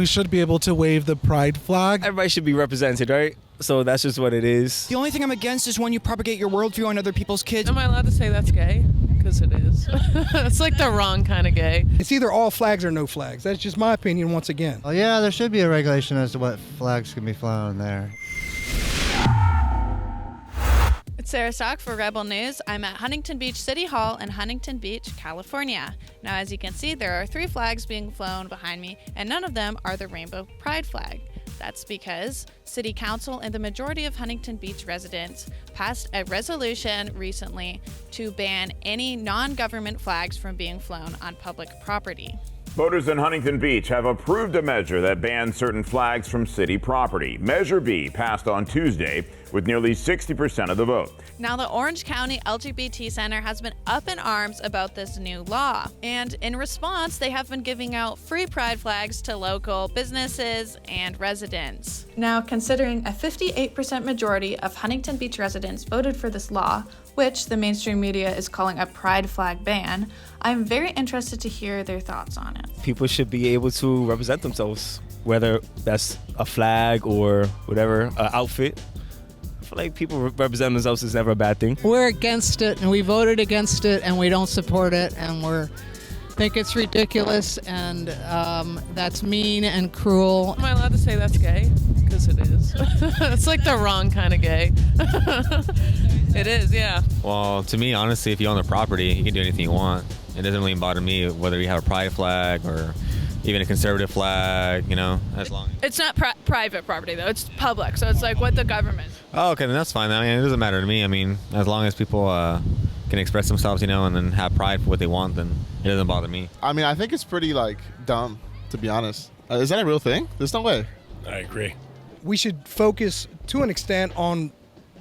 we should be able to wave the pride flag. Everybody should be represented, right? So that's just what it is. The only thing I'm against is when you propagate your worldview on other people's kids. Am I allowed to say that's gay? Because it is. It's like the wrong kind of gay. It's either all flags or no flags. That's just my opinion once again. Oh yeah, there should be a regulation as to what flags can be flown there. It's Sarah Stock for Rebel News. I'm at Huntington Beach City Hall in Huntington Beach, California. Now, as you can see, there are 3 flags being flown behind me, and none of them are the rainbow pride flag. That's because City Council and the majority of Huntington Beach residents passed a resolution recently to ban any non-government flags from being flown on public property. Voters in Huntington Beach have approved a measure that bans certain flags from city property. Measure B passed on Tuesday with nearly 60% of the vote. Now, the Orange County LGBT Center has been up in arms about this new law. And in response, they have been giving out free pride flags to local businesses and residents. Now, considering a 58% majority of Huntington Beach residents voted for this law, which the mainstream media is calling a pride flag ban, I'm very interested to hear their thoughts on it. People should be able to represent themselves, whether that's a flag or whatever, an outfit. I feel like people represent themselves is never a bad thing. We're against it, and we voted against it, and we don't support it, and we think it's ridiculous, and that's mean and cruel. Am I allowed to say that's gay? Because it is. It's like the wrong kind of gay. It is, yeah. Well, to me, honestly, if you own the property, you can do anything you want. It doesn't really bother me whether you have a pride flag or even a conservative flag, you know, as long as... It's not private property, though. It's public, so it's like what the government. Oh, okay, then that's fine. I mean, it doesn't matter to me. I mean, as long as people can express themselves, you know, and then have pride for what they want, then it doesn't bother me. I mean, I think it's pretty, dumb, to be honest. Is that a real thing? There's no way. I agree. We should focus to an extent on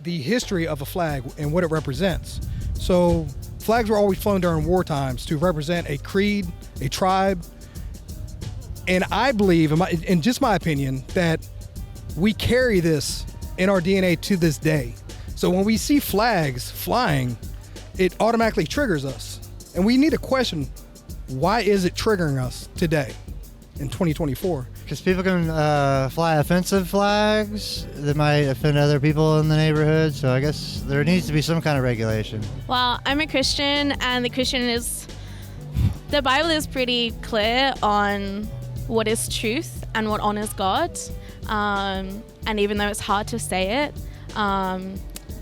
the history of a flag and what it represents. So flags were always flown during war times to represent a creed, a tribe. And I believe, in just my opinion, that we carry this in our DNA to this day. So when we see flags flying, it automatically triggers us. And we need to question, why is it triggering us today in 2024? Because people can fly offensive flags that might offend other people in the neighborhood. So I guess there needs to be some kind of regulation. Well, I'm a Christian, and the Bible is pretty clear on what is truth and what honors God. And even though it's hard to say it,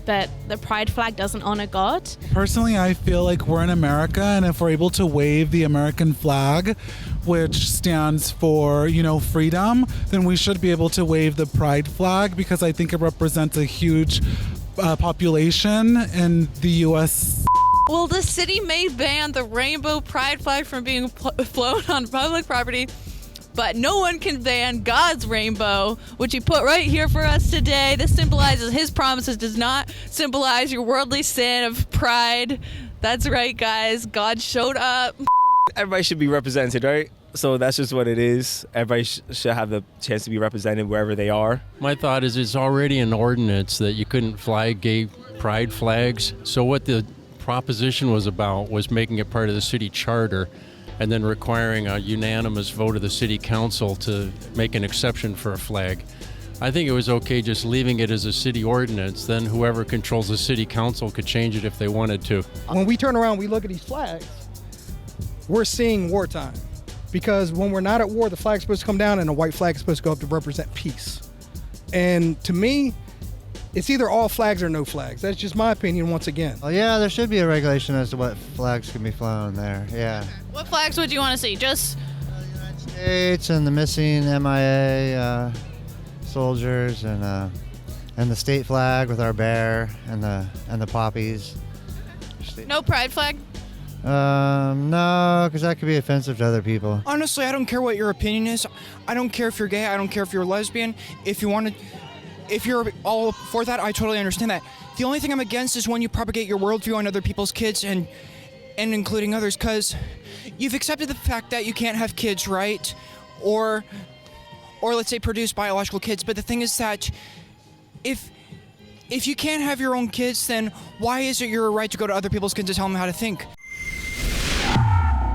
but the pride flag doesn't honor God. Personally, I feel like we're in America, and if we're able to wave the American flag, which stands for, freedom, then we should be able to wave the pride flag, because I think it represents a huge population in the U.S. Well, the city may ban the rainbow pride flag from being flown on public property, but no one can ban God's rainbow, which he put right here for us today. This symbolizes his promises, does not symbolize your worldly sin of pride. That's right, guys. God showed up. Everybody should be represented, right? So that's just what it is. Everybody should have the chance to be represented wherever they are. My thought is it's already an ordinance that you couldn't fly gay pride flags. So what the proposition was about was making it part of the city charter and then requiring a unanimous vote of the city council to make an exception for a flag. I think it was okay just leaving it as a city ordinance. Then whoever controls the city council could change it if they wanted to. When we turn around, we look at these flags, we're seeing wartime. Because when we're not at war, the flag's supposed to come down and a white flag is supposed to go up to represent peace. And to me, it's either all flags or no flags. That's just my opinion once again. Oh yeah, there should be a regulation as to what flags can be flown there, yeah. What flags would you want to see? Just the United States and the missing MIA soldiers and the state flag with our bear and the poppies. No pride flag? No, because that could be offensive to other people. Honestly, I don't care what your opinion is. I don't care if you're gay. I don't care if you're lesbian. If you're all for that, I totally understand that. The only thing I'm against is when you propagate your worldview on other people's kids and including others, because you've accepted the fact that you can't have kids, right? Or let's say produce biological kids. But the thing is that if you can't have your own kids, then why is it your right to go to other people's kids to tell them how to think?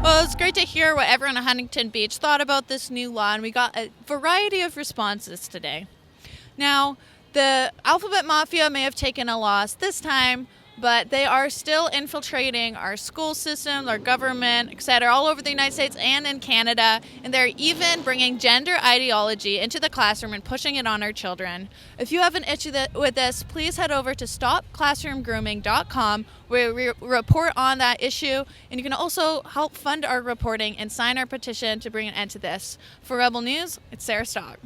Well, it's great to hear what everyone in Huntington Beach thought about this new law, and we got a variety of responses today. Now, the Alphabet Mafia may have taken a loss this time, but they are still infiltrating our school system, our government, etc., all over the United States and in Canada, and they're even bringing gender ideology into the classroom and pushing it on our children. If you have an issue with this, please head over to stopclassroomgrooming.com, where we report on that issue, and you can also help fund our reporting and sign our petition to bring an end to this. For Rebel News, it's Sarah Stock.